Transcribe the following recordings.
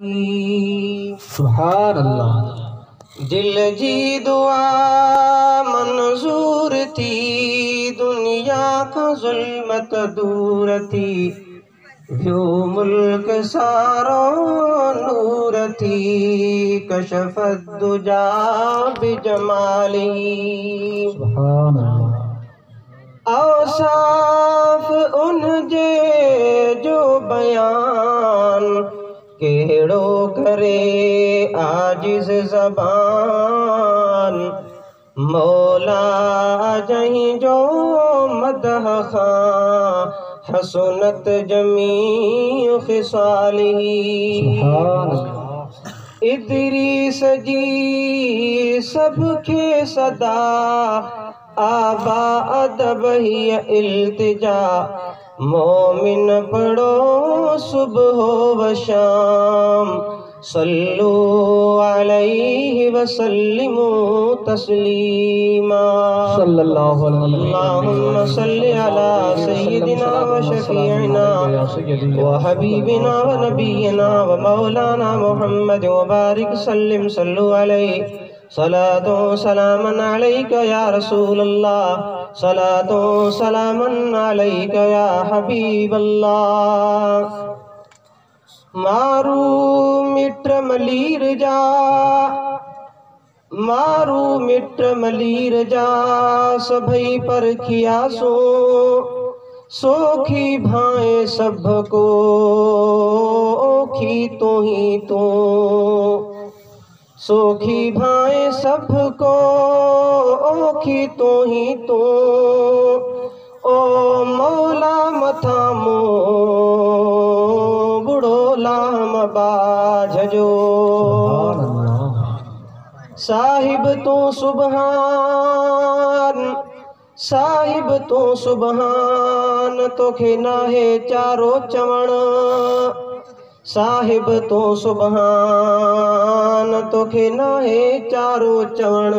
سبحان اللہ۔ دل جی دعا منظور تھی، دنیا کا ظلمت دور تھی، جو ملک سارو نور تھی، کشفت دجا بجمالی۔ سبحان اللہ۔ اوصاف ان جے جو بیان، کیڑو کرے عاجز زبان، مولا جہیں جو مدح خاں، حسنت جمیع خصالہ۔ سبحان اللہ۔ ادریس جی سب کے صدا، آبا ادب ہی التجا، مومن پڑھو صبح و شام، صلو علیہ وسلموا تسلیما۔ صلی اللہ علیہ وسلم۔ اللہم صلی علی سیدنا و شفیعنا و حبیبنا و نبینا و مولانا محمد وبارک سلم، صلو علیہ، صلاۃ و سلام علیک یا رسول اللہ، صلاۃ و سلام علیک یا حبیب اللہ۔ مارو مٹر ملیر جا، مارو مٹر ملیر جا، سبھی پر کیا سوکھی بھائیں سب کو، اوکھی تو ہی تو، سوکھی بھائیں سب کو، اوکھی تو ہی تو، او مولا متھامو بڑو لام باجھجو۔ صاحب تو سبحان، صاحب تو سبحان، تو کھنا ہے چارو چوڑ، صاحب تو سبحان، تو کھنا ہے چارو چوڑ،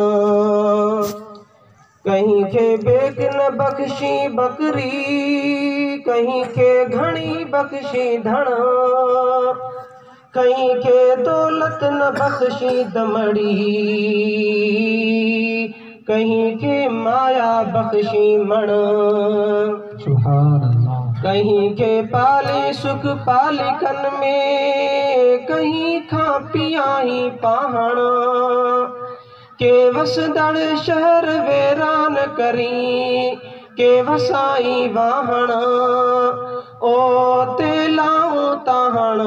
کہیں کے بیک نہ بخشی بکری، کہیں کے گھڑی بخشی دھڑ، کہیں کے دولت نہ بخشی دمڑی، کہیں کے مایا بخشی مڑ، سبحان اللہ۔ کہیں کے پالی سکھ پالکن میں، کہیں کھا پیائی پہاڑ، کہ وسدڑ شہر ویران کری، کہ وسائی واہن، او تیلاؤں تاہن،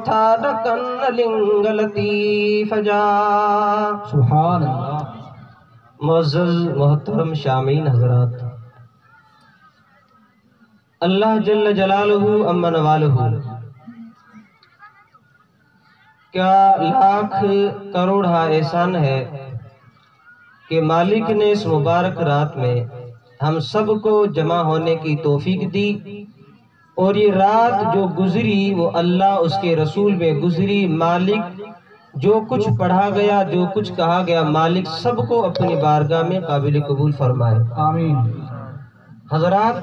تھا ڈکن لنگ لطیف جا۔ سبحان اللہ۔ معزز محترم شامعین حضرات، اللہ جل جلالہ امن والہ کیا لاکھ کروڑا احسان ہے کہ مالک نے اس مبارک رات میں ہم سب کو جمع ہونے کی توفیق دی، اور یہ رات جو گزری وہ اللہ اس کے رسول میں گزری۔ مالک جو کچھ پڑھا گیا، جو کچھ کہا گیا، مالک سب کو اپنی بارگاہ میں قابل قبول فرمائے، آمین۔ حضرات،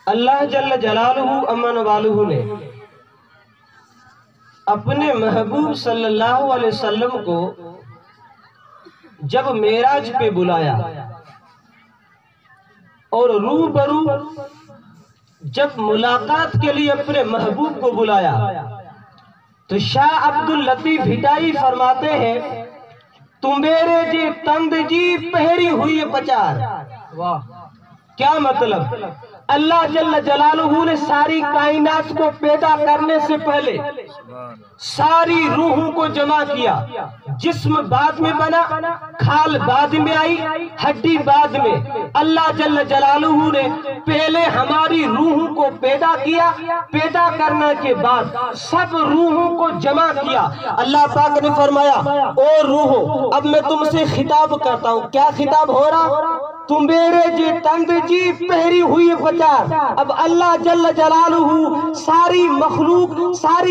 اللہ جل جلالہ امن والہ نے اپنے محبوب صلی اللہ علیہ وسلم کو جب معراج پہ بلایا اور روبرو جب ملاقات کے لیے اپنے محبوب کو بلایا، تو شاہ عبداللطیف ہٹائی فرماتے ہیں، تم میرے جی تند جی پہری ہوئی پچار۔ واہ، کیا مطلب؟ اللہ جل جلالہ نے ساری کائنات کو پیدا کرنے سے پہلے ساری روحوں کو جمع کیا، جسم بعد میں بنا، کھال بعد میں آئی، ہڈی بعد میں۔ اللہ جل جلالہ نے پہلے ہماری روحوں کو پیدا کیا، پیدا کرنے کے بعد سب روحوں کو جمع کیا۔ اللہ پاک نے فرمایا، او روحو، اب میں تم سے خطاب کرتا ہوں۔ کیا خطاب ہو رہا؟ تم میرے جی تند جی پہری ہوئی پچار۔ اب اللہ جل جلالہ ساری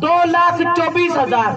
2,24,000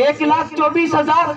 1,24,000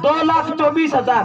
2,24,000,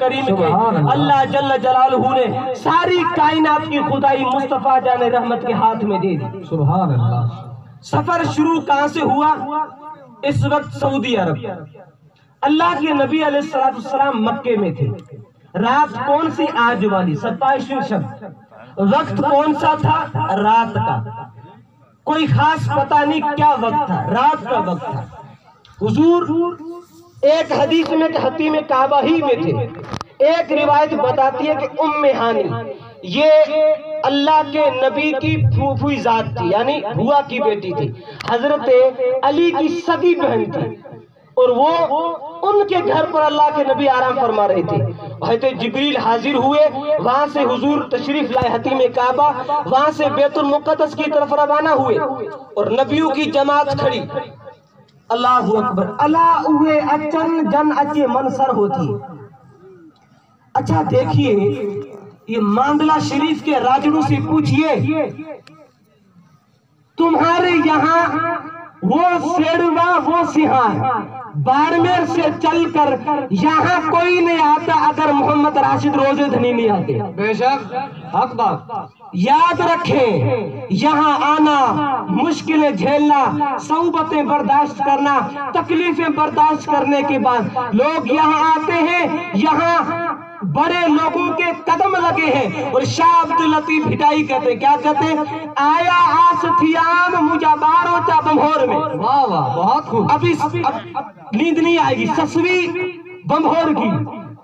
کریم کے سبحان اللہ۔ اللہ جل جلالہ نے ساری کائنات کی خدائی مصطفیٰ جان رحمت کے ہاتھ میں دے دی۔ سبحان اللہ۔ سفر شروع کہاں سے ہوا؟ اس وقت سعودی عرب۔ اللہ کے نبی علیہ السلام مکے میں تھے۔ رات کون سی؟ آج والی 27ویں شب۔ وقت کون سا تھا؟ رات کا۔ کوئی خاص پتہ نہیں کیا وقت تھا، رات کا وقت تھا۔ حضور ایک حدیث میں کہ حتیم کعبہ ہی میں تھے۔ ایک روایت بتاتی ہے کہ ام ہانی یہ اللہ کے نبی کی پھوپھی ذات تھی، یعنی بھوا کی بیٹی تھی، حضرت علی کی سگی بہن تھی، اور وہ ان کے گھر پر اللہ کے نبی آرام فرما رہے تھے۔ حضرت جبریل حاضر ہوئے، وہاں سے حضور تشریف لائے حتیم کعبہ، وہاں سے بیت المقدس کی طرف روانہ ہوئے اور نبیوں کی جماعت کھڑی۔ اللہ اکبر۔ اللہ ہوئے اچن جن اچے منصر ہوتی۔ اچھا دیکھیے، یہ ماندلہ شریف کے راجڑوں سے پوچھئے تمہارے یہاں وہ سیڑوا وہ سیاح بارمیر سے چل کر یہاں کوئی نہیں آتا اگر محمد راشد روزے دھنی نہیں آتے۔ بے شک حق بات۔ یاد رکھیں، یہاں آنا، مشکلیں جھیلنا، صعوبتیں برداشت کرنا، تکلیفیں برداشت کرنے کے بعد لوگ یہاں آتے ہیں، یہاں بڑے لوگوں کے قدم لگے ہیں۔ اور شاہ عبداللطیف ہٹائی کہتے ہیں، کیا کہتے ہیں؟ آیا آستیام مجھا بارو چا بمہور میں۔ واہ واہ، بہت خوب۔ اب نیند نہیں آئے گی۔ سسوی بمہور کی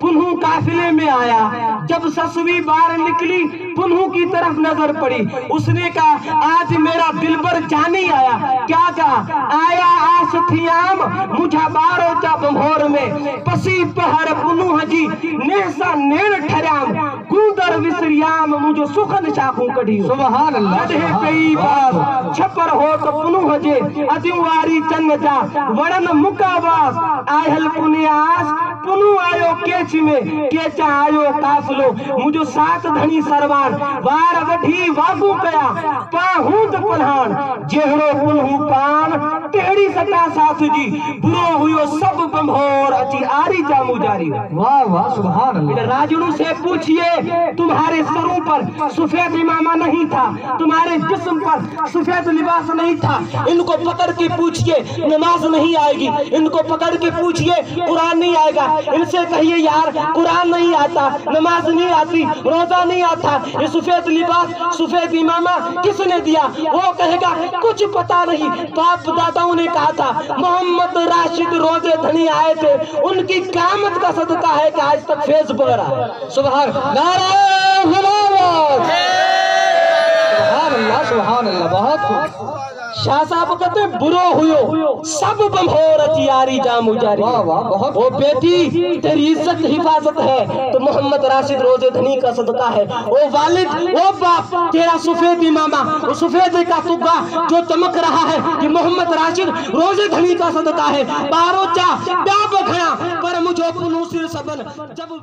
پنہوں قافلے میں آیا، جب سسوی باہر نکلی پنہوں کی طرف نظر پڑی، اس نے کہا آج میرا دلبر جانی آیا۔ کیا کہا؟ آیا آستیام مجھا بارو چا بمہور میں، پسی پہر پنوں حجی نیسا نیر ٹھریام، گوندر وسریام مجھو سخن شاخوں کڑھیو۔ سبحان اللہ۔ مدھے کئی بار چھپر ہو تو پنوں حجے ادیواری چند جا وڑن مکاواس آئہل پنیاس پنوں آئیو کیچ میں کیچا آئیو کافلو مجھو سات دھنی سروان وار وڈھی واگو کیا پاہوند پنہان جہرو پنہوں پان تیڑی سٹا ساس جی برو ہوئیو سب بمہور اچھی آری جامو جاری۔ واہ واہ، سبحان اللہ۔ راجڑوں سے پوچھئے تمہارے سروں پر سفید امامہ نہیں تھا، تمہارے جسم پر سفید لباس نہیں تھا، ان کو پکڑ کے پوچھئے نماز نہیں آئے گی، ان کو پکڑ کے پوچھئے قرآن نہیں آئے گا، ان سے کہیے یار قرآن نہیں آتا، نماز نہیں آتی، روزہ نہیں آتا، یہ سفید لباس سفید امامہ کس نے دیا؟ وہ کہے گا کچھ پتا نہیں، باپ داداؤں نے کہا تھا محمد راشد روزے دھنی آئے تھے، ان کی قیامت کا صدقہ ہے کہ آج تک فیض بڑھ رہا ہے۔ سبحان نعرہ غلامت۔ سبحان اللہ، سبحان اللہ، بہت خوب۔ شاہ صاحب کہتے ہیں برو ہوئیو سب بمہور اچھی آری جامو جاری۔ واہ واہ، بہت وہ بیٹی تیری عزت حفاظت ہے تو محمد راشد روزے دھنی کا صدقہ ہے۔ وہ والد، وہ باپ، تیرا سفید امامہ، وہ سفید کا تگا جو چمک رہا ہے کہ محمد راشد روزے دھنی کا صدقہ ہے۔ بارو چا بیا بکھنا پر مجھو پنو سر سبن جب